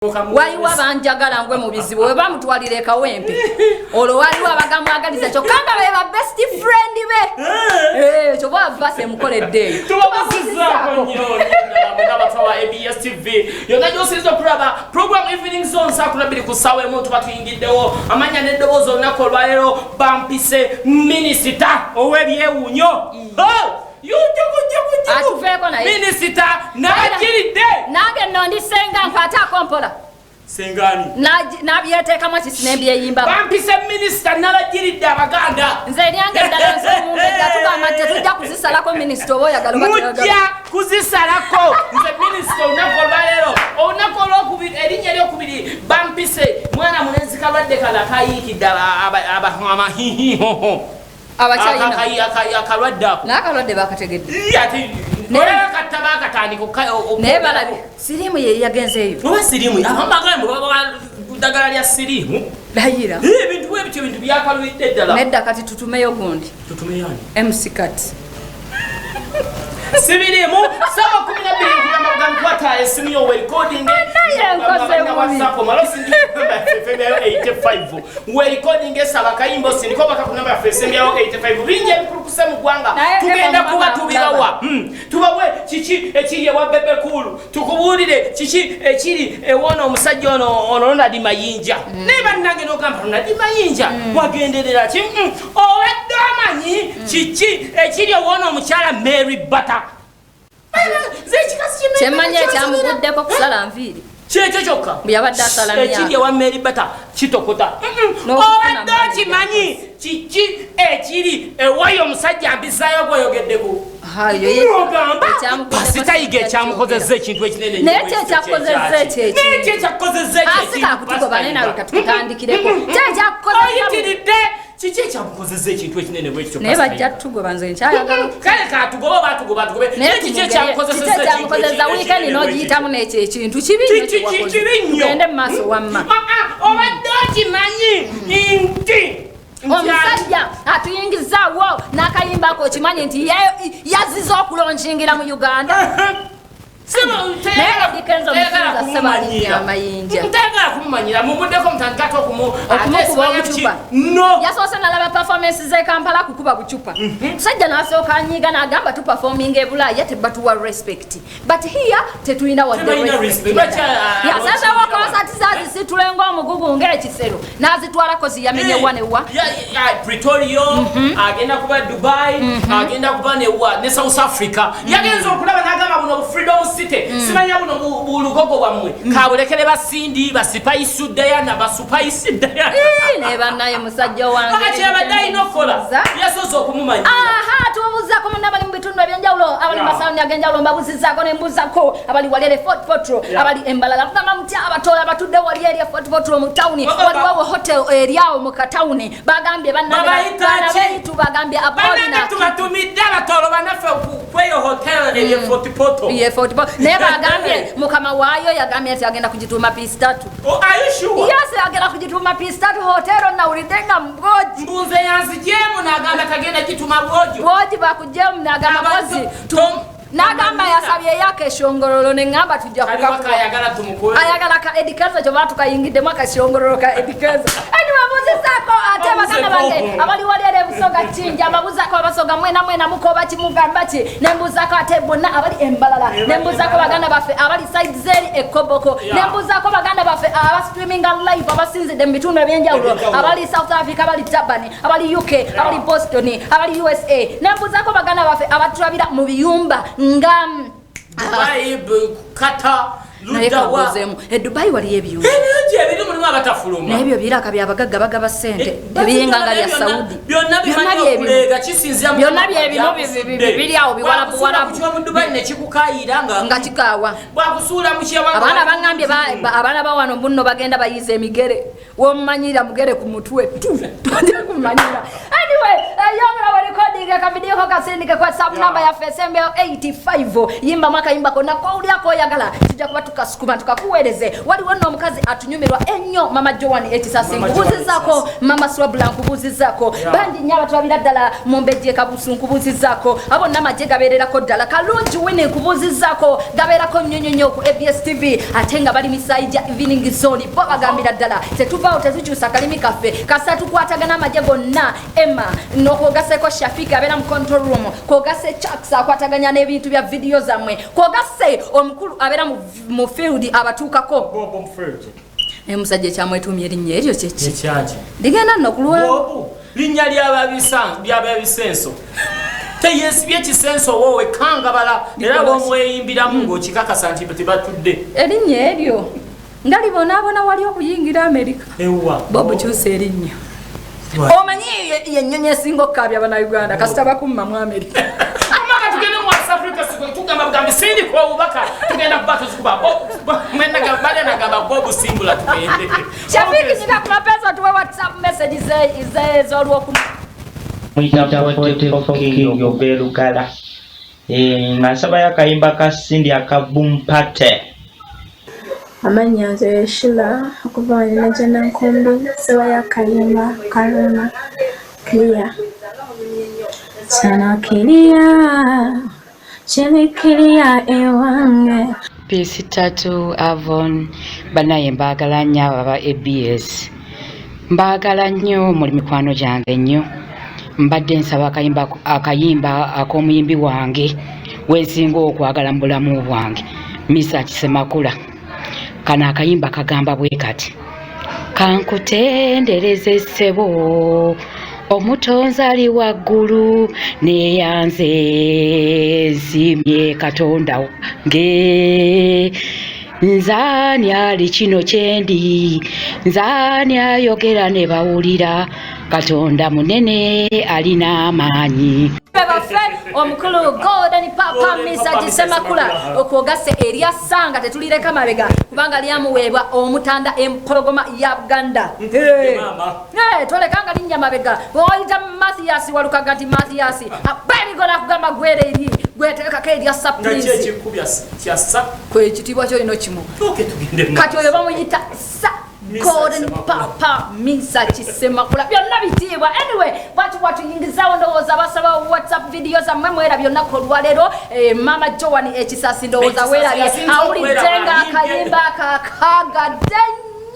waliwo abanjagala ngwe mu bizibu we bamutwalira ekawempe olwo waliwo abagamwagaliza kyokka beba best friend be ekyo bava semukoleddeeyo tubabuzizzaako nnyo n'abatwa ABS TV yonna gy'osiriza okulaba program evening zone saa 2 ku ssaawa emu tuba tuyingiddewo amanya n'eddoboozi olunaku olwaleero bampise minisita ow'ebyewunyo atuveeko naye minisita n'abakiridde nange nno ndi senga nkwataako mpola sengani nabyeteekamu ekisi n'ebyeyimba bampise minisita n'abakiridde abaganda nze eryange eddala nsomumbejja tugamba nti tetujja kuzisalako minisita oba oyagala mujja kuzisalako nze minisita olunaku olwaleero olunaku olwokubiri erinnya eryokubiri bampise mwana mulenzi kalwadde kala kayiikidde amahihihoho akalwadde ako n'akalwadde bakategedde olabakatta bakatandika naye balabye siriimu ye yagenzeeyo oba siriimu abamagala ddagala lya siriimu layira ebintu ebityo ebintu byakalwidde ddala nedda kati tutumeyo gundi tutumeyani MC kati sibirimu sawa 12 kugamba buganda kwata esimu yo recording we recording esaba kayimbo sindiko baka ku namba ya FM yawo 85 binje bikurukuse mu gwanga tugenda kuba tubirawa tubawe kiki ekiri wa bebe kulu tukubulire kiki ekiri ewona omusajja ono Ronald Mayinja neba nange no gamba Ronald Mayinja wagenderera ki obadde amanyi kiki ekiri ewona omukyala Mary Butter kyemanya ekyamuguddeko kusala nviiri kyekyo kyokka yabadde asala ekiri ewa Mary Butter kitokota obadde okimanyi kiki ekiri ewayo omusajja mbizaayo gweyogeddeko pasitayiga ekyamukozezza ekintu ekinene naye kyekyakozezza ekyekiasikakutugoba naye nawe katukutandikireko kyekyakoyitiridde kiki ekyamukozezza ekintu ekinene bwekityo naye bajja tugoba nze nkyayagala kale katugoba batugoba naye kiki ekyamukozezza wiikendi n'ogiyitamu n'ekyo ekintu kibi nnyo tugende mu maaso wamma obadde okimanyi nti omusajja atuyingizaawo n'akayimbako okimanyi nti yaziza okulonkingira mu Uganda ntagala kumumanyira mumuddeko mutandikate okumukuba obucupa yasoose nalaba performance ze Kampala kukuba bucupa musajja n'asooka anyiiga n'agamba tuperforminga ebulaaya tebatuwa respect but here tetulina wadde yasazewo konsati zazisitule ng'omugugu ng'ekisero n'azitwalako ziyamenyewa newa Pretoria agenda kuba Dubai agenda kuba ne South Africa yagenza okulaba n'agamba buno Freedom simanya buno bulugogo bwamwe kabulekere basindi basipaisi Diana basupaisi Diana ne bannaye musajja wange akati abadde nokola yasoze okumumanya tubuuzako munabali mu bitundu ebyenjawulo abali masaloni agenjawulo mbabuzizaako ne mbuzako abali wali ere Fort Potro abali embalala kugamba mutya abatola batudde wali eri Fort Potro mu tawuni waliwo hotel eriawo mu katawuni bagambye bannabaitu bagambye Apolina tubatumidde abatolo banafe kweyo hotel eri Fort Potro naye bagambye mukama waayo yagambye nti agenda kugituuma piisi 3 yes agenda kugituuma piisi 3 hotero nawulidde nga mboji mbuze yanzijemu n'agamba tagenda gituma bwoji bakujjemu n'agamba mozi n'agamba yasabye yake eshongololo neŋŋamba tujja ayagala ka edikeza kyo batukayingiddemu akashongololo ka edikeza babuzizaako ate baganda bange abali wali ere Busoga Kingi ababuzaako abasoga mwena mukoba kimugamba ki nembuzaako ate bonna abali embalala nembuzaako baganda baffe abali side zeri ekoboko nembuzaako baganda baffe aba streaming live abasinzidde mu bitundu ebyenjawulo abali South Africa abali Durban abali UK abali Boston abali USA nembuzaako baganda baffe abatulabira mu biyumba nga kata Ludawa Dubai wali ebyo ebiri mulimu abatafuluma nebyo biraka byabagagga bagaba sente ebiyinga nga bya Saudi byonna bimanyi okulega kisinzira byonna byebino bibiri awo biwalabu kuchwa mu Dubai ne kikukayira nga kikawa bwakusuula mu kyawa abana bangambye abana bawano bunno bagenda bayize emigere womumanyira mugere ku mutwe tonde kumanyira anyway yongera wa recording ka video ko kasindike kwa sub number ya FSM 85 yimba mwaka yimba ko na kauli yako yagala tujja kuba tukasukuma tukakuweleze wali wano omukazi atunyumya nyumirwa ennyo mama Joan Ekisasi nkubuzizako mama Swabula nkubuzizako bandi nyaba twabira ddala Mombeje Kabusu nkubuzizako abo namaje gabererako ddala Kalungi Winnie nkubuzizako gaberako nnyonyonyo ku ABS TV atenga bali misaija evening zone bo bagambira ddala tetuvaawo tezikyusa kalimi kaffe kasatu kwatagana amaje gonna Emma nokogaseko Shafika abera mu control room kogase Chucks akwataganya n'ebintu bya video zamwe kogase omukulu abera mu field abatuukako Bobo Mferje musajja kyamwetumye erinnya eryo kyeki ekyaje ligenda nokulwa Bobo linnya ly'ababisenso teyesibye ekisenso wowe kangabala era bomweyimbiramu ng'okikakasa nti tebatudde erinnya eryo nga libonaabona wali okuyingira Amerika ewa Bobo kyusa erinnya omanyi yennyonyi esinga okukabya abannayuganda kasita bakumma mu Amerika amaka tugende mu West Africa tugamba bugambi sindi kwa ubaka tugenda kuba tuzikuba mwenda gambale na gamba Bobo simbula tugende Shafiki nika kuna pesa tuwe WhatsApp messages z'olwoku Mwitapote Foking Oberugala nasaba yakayimba ka Cindy akabumpate Amanya nze Shila okuvaana na jana nkombi sewa yakayimba Karuna Clear sana Clear chele Clear ewange Pisi tatu Avon banaye mbagala nnyo aba ABS mbagala nnyo muli mikwano gyange nnyo mbadde nsaba akayimba ak'omuyimbi wange wensinga okwagala mu bulamu bwange Misa Kisemakula kana akayimba kagamba bwe kati kankutendereze ssebo omutonzi ali waggulu neyanze zimye Katonda wange nzani ali kino kyendi nzani ayogera ne bawulira Katonda munene alina amaanyi omukulu Golden Papa Misa Kisemakula okwogase erya sanga tetulireka mabega kubanga lyamuweebwa omutanda empologoma ya Buganda tolekanga linnya mabega oyita Mathias walukaga nti Mathias abebigona kugamba gwere eri gwetekako erya surprise kwekitibwa kyolina kimu kati oyo bamuyita Golden Papa Misa Kisemakula byonna bitiibwa anyway batuyingizawo ndowooza basaba WhatsApp video zammwe mwera byonna kolwalero mama Joan Ekisasi ndowooza weerabye awuliddenga akayimba akagadde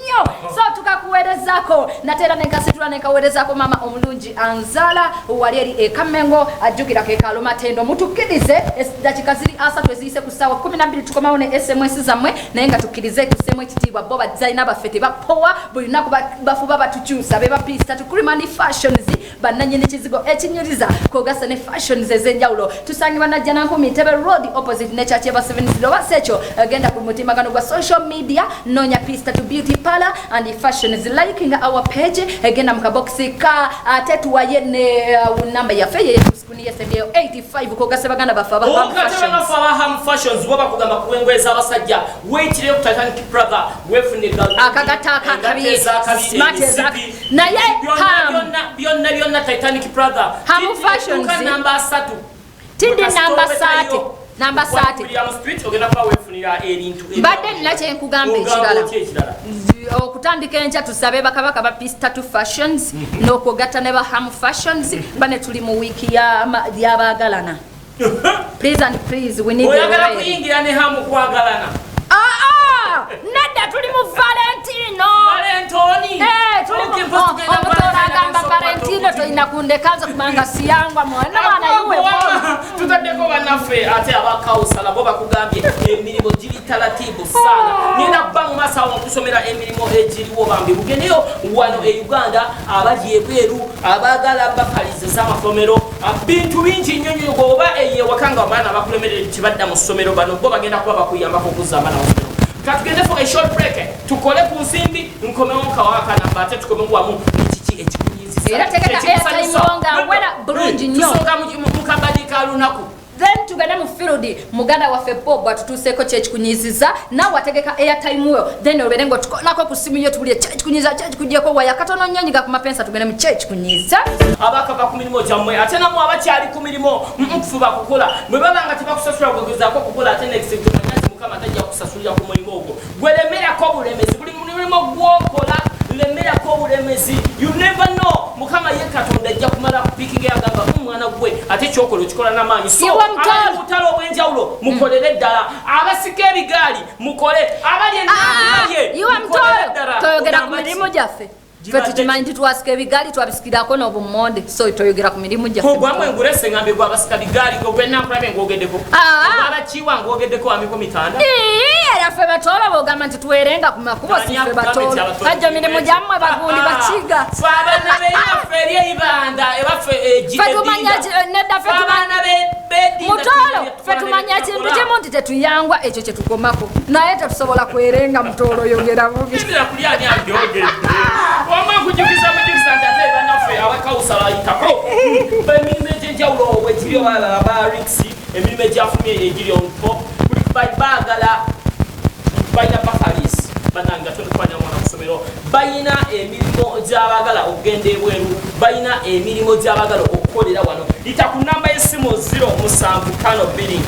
nnyo so tukakuweerezako natera nenkasitula nenkaweerezako mama omulungi Anzala wali eri eKamengo ajjukira keekaalo Matendo mutukkirize dakika ziri asatu eziyise ku ssaawa 12 tukomawo ne SMS zammwe naye nga tukkirize tussemu ekitiibwa bo bazalina baffe tebapowa buli lunaku bafuba batukyusa be bapista tukulimani fashions bannannyini kizigo ekinyiriza kwogasa ne fashions ez'enjawulo tusangibwa najja nankumi Ntebe Road opposite ne church eba 70 basekyo genda ku mutimagano gwa social media nonya pista to beauty parlor and fashions liking our page egenda mukaboxi ka tetuwaye ne number ya feye skuni yesembeyo 85 kwogasa baganda bafa ham fashions boba kugamba kuwengweza abasajja wait leo Titanic brother wefunira akagataka kabiye smart exactly naye byonna Titanic brother ham fashions number 3 tindi number 30 William Street ogenda kwa wefunira erintu mbadde ninache nkugamba ekirala okutandika enkya tusabe bakabaka ba Pista to Fashions n'okwogatta ne ba Ham Fashions bane tuli mu wiki y'abaagalana please and please we need oyagala kuyingira ne Ham kwagalana nedda tuli mu Valentino tuli omutolagamba Valentino toyina kundekanza kubanga siyangwa mwana yuwe tutaddeko bannaffe ate abakawusala bo bakugambye emirimu giri talatibu sana nina kuba mu maaso awo okusomera emirimu egiriwo bambi bugeneyo wano e Uganda abali ebweru abagala bakalizisa amasomero bintu bingi nnyo oba eyewakanga abaana bakulemerera kibadda mu ssomero bano bo bagenda kuba bakuyambako okuzza abaana mu ssomero katugende for a short break tukole ku nsimbi nkomewo nkawaka namba ate tukomewo wamu kiki ekikunyinzisa era tegeka airtime wonga wera bulungi nnyo tusooka mukabadi ka lunaku then tugende mu field muganda waffe Bob atutuseeko kyekikunyiziza nawe ategeka airtime yo then oberengo tukolako ku simu yo tubulye kyekikunyiza waya katono nyonyiga ku mapensa tugende mu kyekikunyiza abakava ku mirimo gyammwe ate namwe abakyali ku mirimo nkufuba kukola bwe babanga tebakusasula kugezaako kukola ate next mukama tajja kusasulira ku mulimo ogwo gweremerako bulemezi buli mulimo omulimo gwokola lemera ko bulemezi you never know mukama ye katonda ajja kumala kupikinga yagamba umwana gwe ate kyokolo kikola n'amaanyi so abutalo obwenjawulo mukolere ddala abasika ebigaali mukole abali ennaye you am toyogera ku mirimu gyaffe fe tukimanyi titwasika ebigaali twabisikirako n'obumonde so toyogera ku mirimu gyaffe ogwamwe ngulese ngambe gwabasika bigaali ogwennankulabe ng'ogeddeko abakiwa ng'ogeddeko amiko mitanda era ffe batoola bogamba nti tuwerenga ku makubo siffe batoola ajjo mirimu gyammwe bagundi bakiga fe abaana beyaffe eri eibanda ebaffe nedda mutoolo ffe tumanya kintu kimu nti tetuyangwa ekyo kye tukomako naye tetusobola kwerenga mutoolo oyogera bubi kulyani abyogedde kujukiza nti ate banaffe abakawusa bayitako emirimu egy'enjawulo bwegiri obalala bariksi emirimu egyafumye egiri onto baagala balina bafalis bananga tonekubanya mwana kusomero balina emirimu gy'abagala okugenda ebweru balina emirimu gy'abagala okukolera wano ita ku namba y'essimu 0752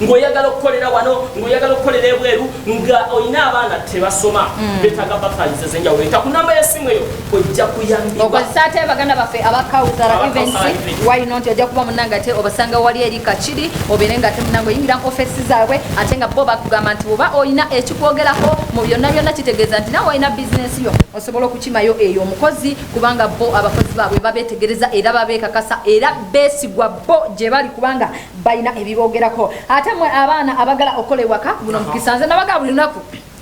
ng'oyagala okukolera wano ng'oyagala okukolera ebweru nga olina abaana tebasoma betaga bafalize ez'enjawulo ita ku namba y'essimu eyo ojja kuyambibwa okozesa ate baganda baffe abakawuzala events why not ojja kuba munanga ate obasanga wali eri kakiri obeere nga ate munanga oyingira ofesi zaabwe ate nga bo bakugamba nti oba olina ekikwogerako mu byonna byonna kitegeeza nti nawe olina bizinesi yo osobola okukimayo eyo omukozi kubanga bo abakozi baabwe babeetegereza era babeekakasa era beesigwa bo gye bali kubanga balina ebiboogerako ate mwe abaana abagala okukola ewaka guno mukisanze nabaga buli lunaku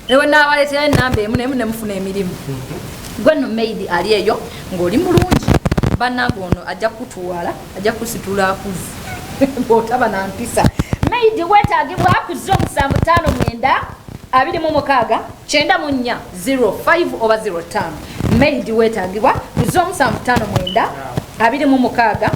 ewe naabaleetera enamba emu nemu nemufuna emirimu gwe no maidi ali eyo ng'oli mulungi bannange ono ajja kutwala ajja kusitula akuzi bw'otaba na mpisa maidi weetaagibwa ku 0759 24 oba 05 maidi weetaagibwa ku 0759 24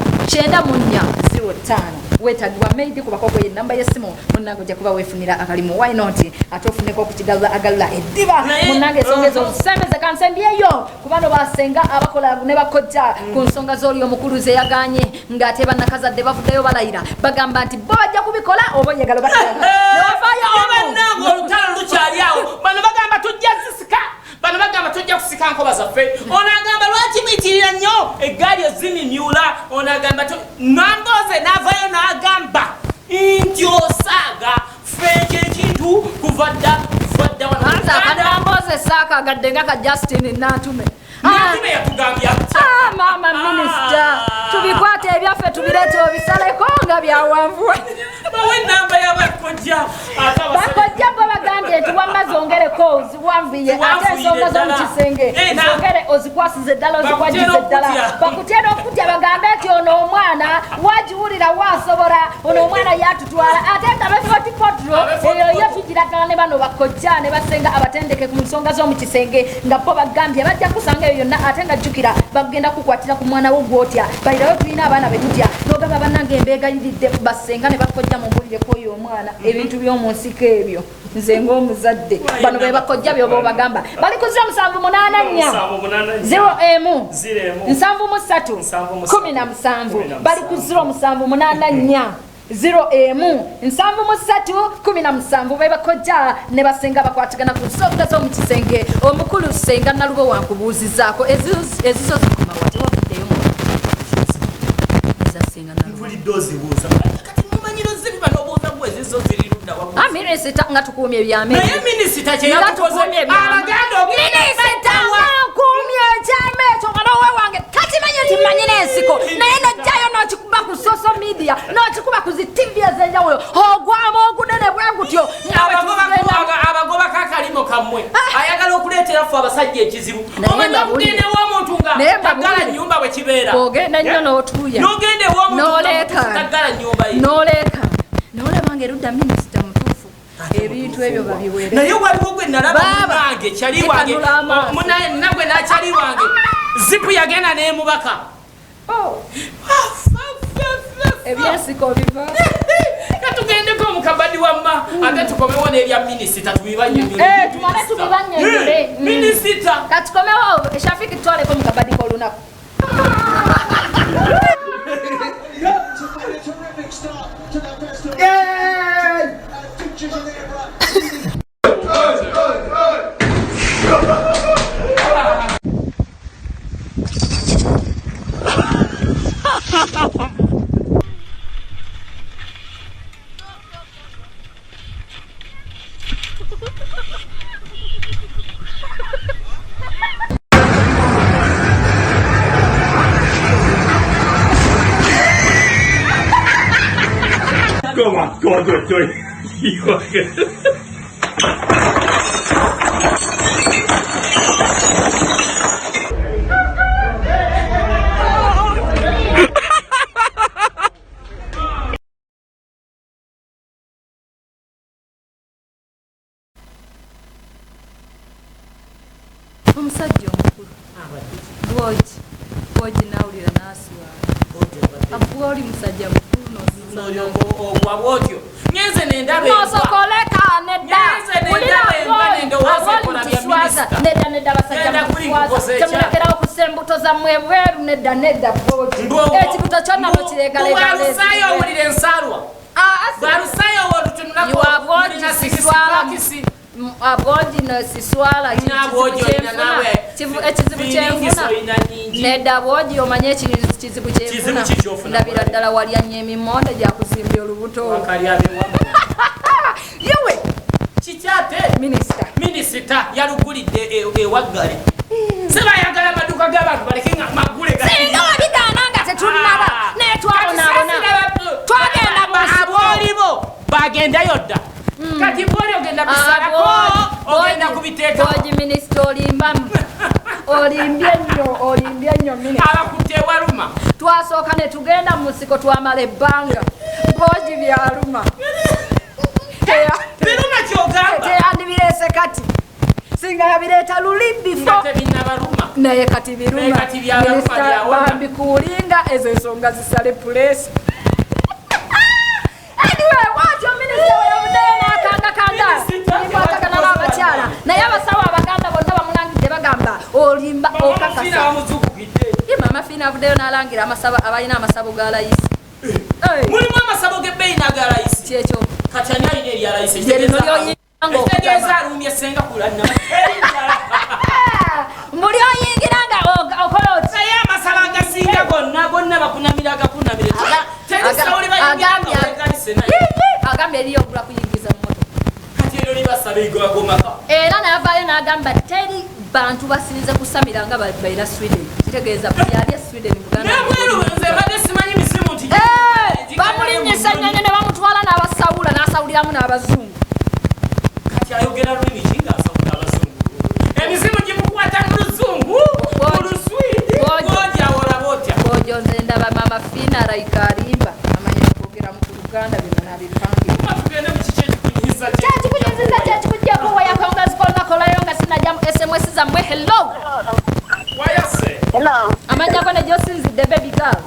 05 wetagibwa maidi kubakoko ye namba y'essimu munnange ojja kuba weefunira akalimu why not ate ofuneko okukigalula agalula eddiba munnange ensonga ezo ozisembeze kansembyeyo kubano basenga abakola ne bakojja ku nsonga z'oli omukulu zeyaganye ng'ate bannakazadde bavuddeyo balayira bagamba nti bo bajja kubikola oba oyagala bafaayo bannange olutalo lukyali awo bano bagamba tujja zisika bano bagamba tujja kusika nkoba zaffe onagamba lwaki muyitirira nnyo eggaali ezinimyula onagamba namboze n'avayo n'agamba nti osaaga feke ekintu kuva dda wanamboze saakagadde nga ka Justin Nantume yatugambya mama minisita tubikwate ebyaffe tubireete obisaleko nga byawanvuwe enamba y'abakojja bakojja bo bagambye nti wamaze ongereko oziwanviye ate ensonga z'omukisenge zongere ozikwasize ddala ozikwagize ddala bakutyera okutya bagambe nti ono omwana wagiwulira wasobola ono omwana yatutwala ate nga befotipotro eyo yo tugira ddala ne bano bakojja ne basenga abatendeke ku nsonga z'omukisenge nga bo bagambye bajja kusanga eyo yonna ate nga jjukira bagenda kukwatira ku mwana wo gwotya balirawo tulina abaana betutya nogamba bannange embeegayiridde basenga ne bakojja mumbulireko oyo omwana ebintu by'omunsiko ebyo nze ng'omuzadde bano be bakojja byoba obagamba bali ku 0784 0 bali ku 0784 0 be bakojja ne basenga bakwatigana ku nsonga z'omukisenge omukulu senga nalubo wankubuuzizaako ezizo zikoma wati wafuddeyo zasenga nalubo minisita nga tukuumye ebyamezi naye minisita kyeyakukoze abaganda minisita wakuumye ekyama ekyo mwana wange kakimanye nti mmanyi n'ensiko naye nojjayo n'okikuba ku social media n'okikuba ku zi tv ez'enjawulo ogwama ogunene bwe gutyo abagobako akalimo kammwe ayagala okuleetera ffe abasajja ekizibu omanya okugenda ew'omuntu nga taggala nnyumba bwe kibeera ogenda nnyo n'otuuya n'ogenda ew'omuntu taggala nnyumba ye n'olebanga erudda minisita mutuufu ebintu ebyo babiwere naye waliwo gwe nalaba munange kyali wange nagwe nakyali wange zipu yagenda n'emubaka ebyensiko biva katugendeko omukabadi wamma ate tukomewo n'ebya minisita tumale tubibanyonyole minisita katikomewo eshafiki tutwaleko omukabadi k'olunaku Come on, go on, do it, do it. Omusajja omukulu bwogi nawulira n'asiwala abwoli musajja mukulu ogwa bwotyo nyenze nendaba nosokoleka nedda basajja temulekerawo kussa embuto zammwe ebweru nedda bwogi ekibuto kyonna nokiregalegalesayo owulira ensalwa balusayo olutunulakisi abwogi nosiswala ekizibu kyenfuna nedda bwogi omanye ekizibu kyenfuna ndabira ddala walyanya emimonde gyakuzimbya olubuto yewe kikyate minisita yalugulidde ewaggale sebayagala amaduuka g'abantu balekenga magule singa wabigaana nga tetunaba naye twabonabona twagenda abolibo bagendayo dda kati bwoli ogenda bisalako ogenda kubiteeka bwogi minisita olimbamu olimbye nnyo abakutte waluma twasooka ne tugenda mu nsiko twamala ebbanga bwogi byaluma biruma kyogamba teyandibireese kati singa yabireeta luli bifo naye kati biruma minisita bambikuulinga ezo ensonga zisale pulesi anyway watyo minisita weyobuddeyo n'akangakanga ikwatagana n'abakyala naye abasawo abaganda bonna bamulangidde bagamba olimba okakasa mama fiina avuddeyo n'alangira abalina amasabo ga layisi mulimu amasabo g'ebbeeyi n'aga layisi kyekyo kati ani alina erya layisi etegeeza alumbye senga kulannama mbuli oyingira nga okola oti naye amasabo agasinga gonna bakunamira agakunamire agambye eriyo ogula kuyingiza mumotoka kati ero libasaba igomaka era nayavaayo n'agamba teri bantu basinze kusamira nga balina Sweden kitegeeza buli alya Sweden bamulinyisa ennyonyo ne bamutwala n'abasawula n'asawuliramu n'abazungu kati ayogera lulimi ki ng'asawula abazungu emizimu gimukwata mu luzungu mu luswidi gwojawola botya gwojo nze ndaba mama fiina alayikalimba amanyira kwogera mu Luganda byonna nabipangira tugende mu kiki ekikunyiza kyekikujjako wayakongazikolinakolayo nga sinajjamu SMS zammwe hello wayase amanya go ne gyosinzidde baby girl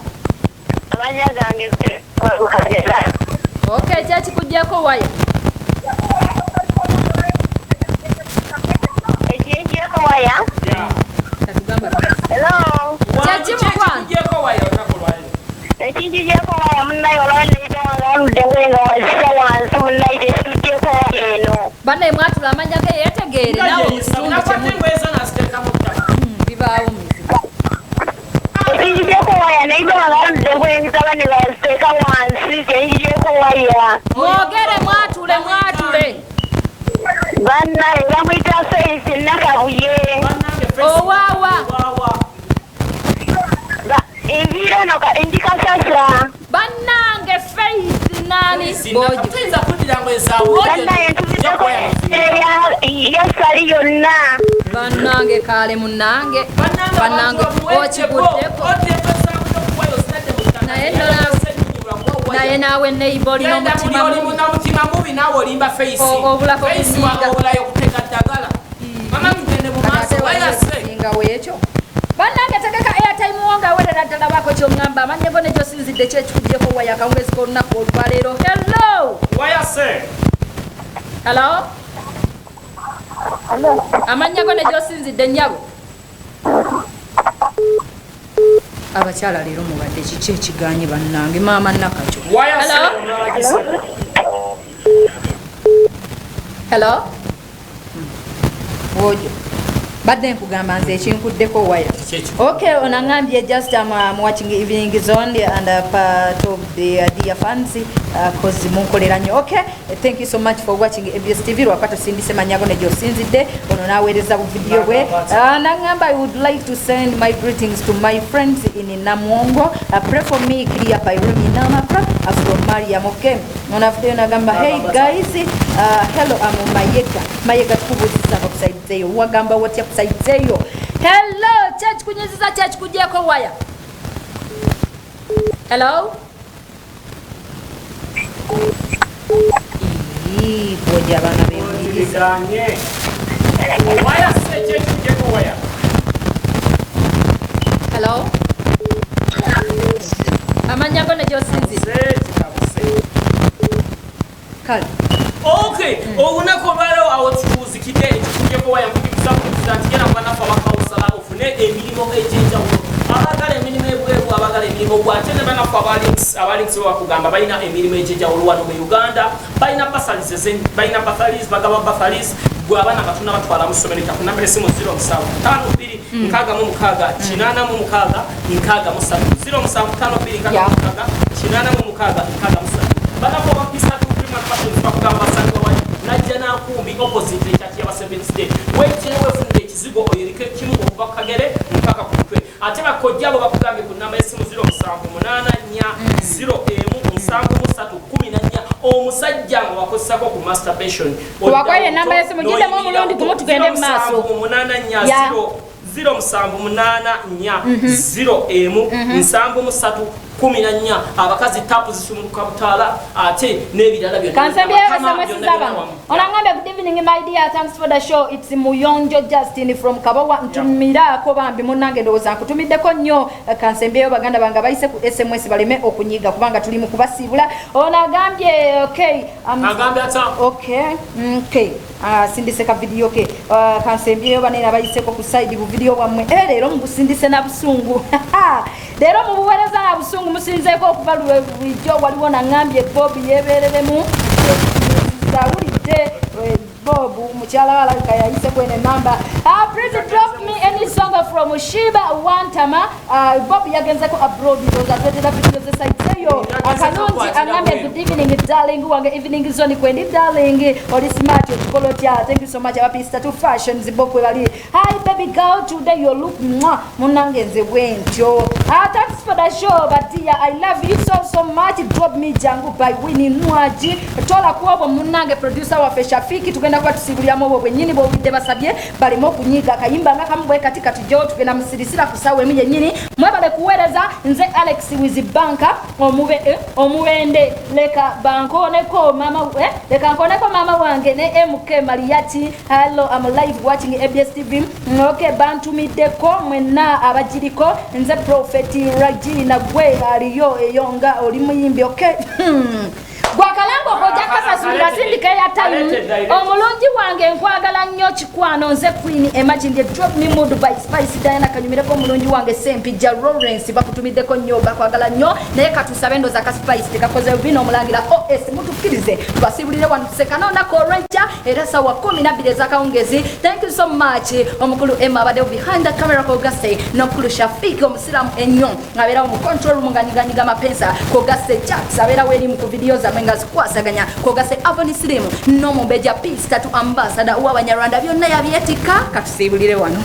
amanya gange okay kyekikujjako waya ekinjeko waya ekinjijeko waya munnaye olwaneitongaludde nga wazika wansi munnaye tekijjeko waya eno bannaye mwatula amanya ge yetegeere nawe bibaawo ekinjijeko waya neitongaludde ngwengitaba ne baziteeka wansi kyenjijeko waya mwogere mwatule bannaye bamwita Faith Nakabuye owaawa enviira eno endikasasa bannange Faith nani bannaye ntubizeko yasali yonna bannange kale munange bannange okiguddeko naye naawe neiba olina omutima mubi naawe olimba obulako obulayo okuteeka ddagala mama mugende mu maaso nga weekyo bannange tegeka airtime wo nga werera ddala bako kyoŋŋamba amanyego ne gyosinzidde kyekikugyeko waya akawungezi k'olunaku olwaleero hello hello amanyego ne gyosinzidde nnyabo abakyala leero mubadde kiki ekiganye bannange maama nakakyo hello wojo badde nkugamba nze ekinkuddeko waya. Okay, onangambye just I'm watching Evening Zone and part of the dear fans cause munkolera nnyo. Okay, thank you so much for watching ABS TV. Lwakato sindise manyago nejo sinzidde ono naweereza video bwe. Nangamba I would like to send my greetings to my friends in Namwongo. Pray for me clear by Remy Namaka from Mariam. Okay, onafute nagamba hey guys, hello I'm Mayega tukubuziza upside zeyo wagamba what upside zeyo. Hello church kunyiziza church kujeko waya. Hello boja bana bemuliriza waya se church kujeko waya. Hello amanyago na josinzi kale. Okay, unako balo awutuzi kide kujeko waya mbikiza kuzatigera banafa bakawusala ofune emilimo ejenja abagala emilimo ebwebu abagala emilimo gwatene banafa abalinks bakugamba balina emilimo ejenja olwano mu Uganda balina basalis bagaba basalis gwabana batuna batwala musomero takuna mbesimu 0752 nkaga mu mukaga kinana mu mukaga nkaga musatu 0752 nkaga mu mukaga kinana mu mukaga nkaga musatu banafa bakisa bakugamba sango najja nakumbi opposite chati ya Seventh Day wechewe funde kizigo oyirike kimu okubakagere mpaka kutwe ate bakojjabo bakugambe ku namba esimu 0788 omusajja ngo wakozesako ku masturbation wakwaye namba esimu gide mu mulundi gumu tugende mu maaso 0788 abakazi tapu zisumuka butala ate nebirala byonna Kansambye SMS7 onangambe good evening my dear, thanks for the show. It's Muyonjo Justin from Kabawa ntumira ko bambi munange ndoza nkutumiddeko nnyo. Kansambye baganda banga bayise ku SMS baleme okunyiga kubanga tuli mu kubasibula. Onagambye okay agambye ata okay sindise ka video ke Kansambye banera bayise ko ku side bu video bwamwe lero mbusindise na busungu lero mu buwereza na busungu musinzeko okubaluwe bijo waliwo nangambye Bob yebereremu zawulidde Bob mukyala wala kayayise kwene namba please drop me any song from Shiba Wantama. Bob yagenzeko abroad those are the videos site yo akalungi angambye good evening darling wange evening zone kwendi darling oli smart kolotya. Thank you so much abapista to fashion zibokwe bali hi baby girl today you look munange nze bwentyo. Thanks for the show but dear I love you so much. Drop me jangu by Winnie Nwaji tola kuobo munange producer wa Feshafiki tugenda kwa tusibuliamo bo bwenyini bo bidde basabye balimo kunyiga kayimba nga kamubwe katika tujo tugenda musirisira kusawe emiye nyini mwebale kuwereza nze Alex Wizibanka omubende leka banko neko mama leka nkoneko mama wange ne MK Mariati. Hello I'm live watching ABS TV. Okay bantu mideko mwena abajiriko nze Prophet Regina gwe aliyo eyonga oli muyimbi. Okay gwakalango kojakasa sura sindika ya time omulungi wange nkwagala nnyo kikwano nze Queen Imagine drop me mood by Spice Diana kanyumireko omulungi wange Sempija Lawrence bakutumiddeko nnyo bakwagala nnyo naye katusabe ndo zaka Spice tekakoze bino omulangira OS mutukirize twasibulire wanu tusekano na korenja era sawa 12 zakawungezi. Thank you so much omukulu Emma abade behind the camera ko Gasse nomukulu Shafiki omusiramu ennyo abera mu control room nganiganyiga mapensa ko Gasse Jax abera weli mu video za mengazi kwasaganya ko Gasse Avoni Slim no mubeja Peace tatu ambassador wa Banyarwanda byonna yabyetika katusibulire wano.